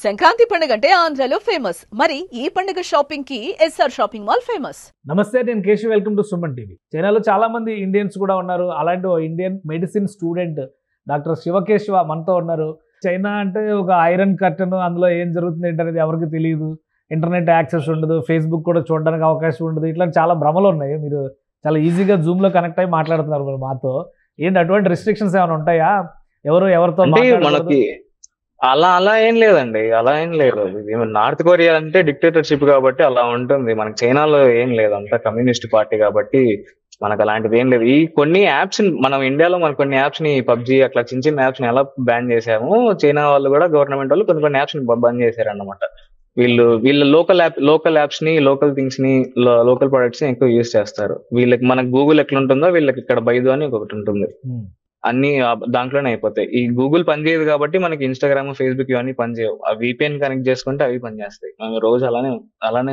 సంక్రాంతి పండుగ అంటే ఆంధ్రాలో ఫేమస్. మరి ఈ పండుగ షాపింగ్ కి ఎస్ఆర్ షాపింగ్ మాల్ ఫేమస్. నమస్తే, నేను Keshav. Welcome to Suman TV. చైనాలో చాలా మంది ఇండియన్స్ కూడా ఉన్నారు. అలాంటి ఓ Indian medicine student doctor Shivakeshava మనతో ఉన్నారు. చైనా అంటే ఒక ఐరన్ కర్టన్, అందులో ఏం జరుగుతుంది ఏంటనేది ఎవరికి తెలియదు. ఇంటర్నెట్ యాక్సెస్ ఉండదు, ఫేస్బుక్ కూడా చూడడానికి అవకాశం ఉండదు. ఇట్లా చాలా భ్రమలు ఉన్నాయి. మీరు చాలా ఈజీగా జూమ్లో కనెక్ట్ అయ్యి మాట్లాడుతున్నారు మరి మాతో. ఏంటి అటువంటి రెస్ట్రిక్షన్స్ ఏమైనా ఉంటాయా? ఎవరితో మనకి అలా ఏం లేదండి, అలా ఏం లేదు. నార్త్ కొరియా అంటే డిక్టేటర్షిప్ కాబట్టి అలా ఉంటుంది. మనకి చైనాలో ఏం లేదు, అంతా కమ్యూనిస్ట్ పార్టీ కాబట్టి మనకు అలాంటిది ఏం లేదు. ఈ కొన్ని యాప్స్ మనం ఇండియాలో మన కొన్ని యాప్స్ ని పబ్జి అట్లా చిన్న చిన్న యాప్స్ ని ఎలా బ్యాన్ చేసాము, చైనా వాళ్ళు కూడా గవర్నమెంట్ వాళ్ళు కొన్ని యాప్స్ ని బంద్ చేశారు అన్నమాట. వీళ్ళ లోకల్ యాప్స్ ని, లోకల్ థింగ్స్ ని, లోకల్ ప్రొడక్ట్స్ ని ఎక్కువ యూజ్ చేస్తారు. వీళ్ళకి మనకు గూగుల్ ఎట్లా ఉంటుందో వీళ్ళకి ఇక్కడ బైదు అని ఒకటి ఉంటుంది. అన్ని దాంట్లోనే అయిపోతాయి. ఈ గూగుల్ పనిచేయదు కాబట్టి మనకి ఇన్స్టాగ్రామ్, ఫేస్బుక్ ఇవన్నీ పనిచేయవు. ఆ VPN కనెక్ట్ చేసుకుంటే అవి పనిచేస్తాయి. మేము రోజు అలానే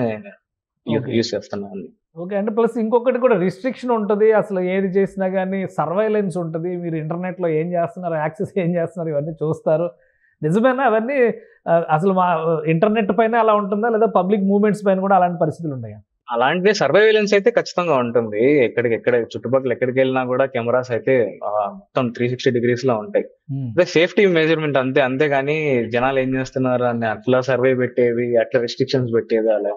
యూజ్ చేస్తున్నాం అన్ని. ఓకే. అంటే ప్లస్ ఇంకొకటి కూడా రిస్ట్రిక్షన్ ఉంటుంది. అసలు ఏది చేసినా కానీ సర్వైలెన్స్ ఉంటుంది. మీరు ఇంటర్నెట్లో ఏం చేస్తున్నారు, యాక్సెస్ ఏం చేస్తున్నారు, ఇవన్నీ చూస్తారు. నిజమేనా అవన్నీ? అసలు మా ఇంటర్నెట్ పైన అలా ఉంటుందా, లేదా పబ్లిక్ మూవ్మెంట్స్ పైన కూడా అలాంటి పరిస్థితులు ఉన్నాయా? అలాంటి సర్వైలెన్స్ అయితే ఖచ్చితంగా ఉంటుంది. ఎక్కడ చుట్టుపక్కల ఎక్కడికి వెళ్ళినా కూడా కెమెరాస్ అయితే మొత్తం 360 degrees లో ఉంటాయి. అదే సేఫ్టీ మెజర్మెంట్ అంతేగాని జనాలు ఏం చేస్తున్నారు అని అట్లా సర్వే పెట్టేది, అట్లా రెస్ట్రిక్షన్స్ పెట్టేది అలా.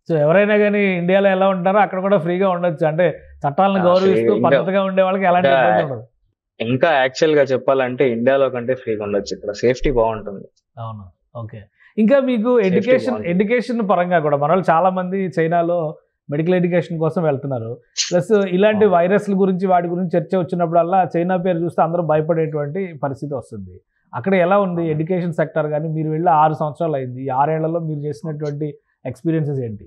సో ఎవరైనా కానీ ఇండియాలో ఎలా ఉంటారో అక్కడ కూడా ఫ్రీగా ఉండొచ్చు. అంటే చట్టాలను గౌరవిస్తూ పద్ధతిగా ఉండే వాళ్ళకి ఎలాంటి ఇబ్బంది ఉండదు. ఇంకా యాక్చువల్ గా చెప్పాలంటే ఇండియాలో కంటే ఫ్రీగా ఉండొచ్చు. ఇక్కడ సేఫ్టీ బాగుంటుంది. అవును. ఓకే. ఇంకా మీకు ఎడ్యుకేషన్ పరంగా కూడా మన వాళ్ళు చాలా మంది చైనాలో మెడికల్ ఎడ్యుకేషన్ కోసం వెళ్తున్నారు. ప్లస్ ఇలాంటి వైరస్ల గురించి వాటి గురించి చర్చ వచ్చినప్పుడల్లా చైనా పేరు చూస్తే అందరూ భయపడేటువంటి పరిస్థితి వస్తుంది. అక్కడ ఎలా ఉంది ఎడ్యుకేషన్ సెక్టర్? కానీ మీరు వెళ్ళి 6 సంవత్సరాలు అయింది. ఈ 6 ఏళ్లలో మీరు చేసినటువంటి ఎక్స్పీరియన్సెస్ ఏంటి?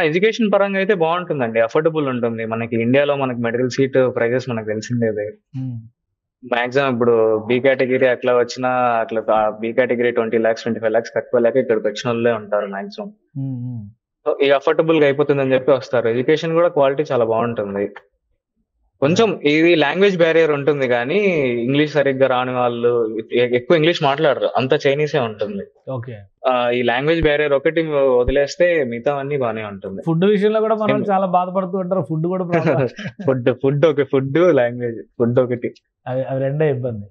ఎడ్యుకేషన్ పరంగా అయితే బాగుంటుందండి. అఫోర్డబుల్ ఉంటుంది. మనకి ఇండియాలో మనకి మెడికల్ సీట్ ప్రైజెస్ మనకు తెలిసిందేదే. మాక్సిమం ఇప్పుడు బి కేటగిరీ అట్లా వచ్చినా అట్లా బి కేటగిరీ 20 lakhs 25 lakhs కట్టుకోలేక ఇక్కడికి వచ్చిన వాళ్ళే ఉంటారు మాక్సిమం. సో ఇది అఫోర్డబుల్ గా అయిపోతుంది అని చెప్పి వస్తారు. ఎడ్యుకేషన్ కూడా క్వాలిటీ చాలా బాగుంటుంది. కొంచెం ఇది లాంగ్వేజ్ బ్యారియర్ ఉంటుంది కానీ ఇంగ్లీష్ సరిగ్గా రాని వాళ్ళు ఎక్కువ ఇంగ్లీష్ మాట్లాడరు, అంత చైనీసే ఉంటుంది. ఓకే. ఈ లాంగ్వేజ్ బ్యారియర్ ఒకటి వదిలేస్తే మిగతా అన్ని బాగానే ఉంటుంది. ఫుడ్ విషయంలో కూడా మనం చాలా బాధపడుతూ ఉంటారు. ఫుడ్ కూడా ఫుడ్ లాంగ్వేజ్ ఫుడ్ ఒకటి, అవి రెండే ఇబ్బంది.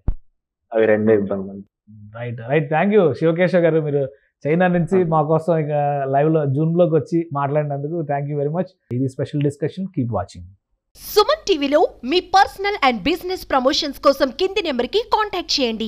రైట్. థ్యాంక్ యూ శివకేశవ్ గారు. మీరు చైనా నుంచి మా కోసం ఇక లైవ్ లో జూన్ లోకి వచ్చి మాట్లాడినందుకు థ్యాంక్ యూ వెరీ మచ్. ఇది special discussion. Keep watching. Suman టీవీలో మీ పర్సనల్ అండ్ బిజినెస్ ప్రమోషన్స్ కోసం కింది నెంబర్కి కాంటాక్ట్ చేయండి.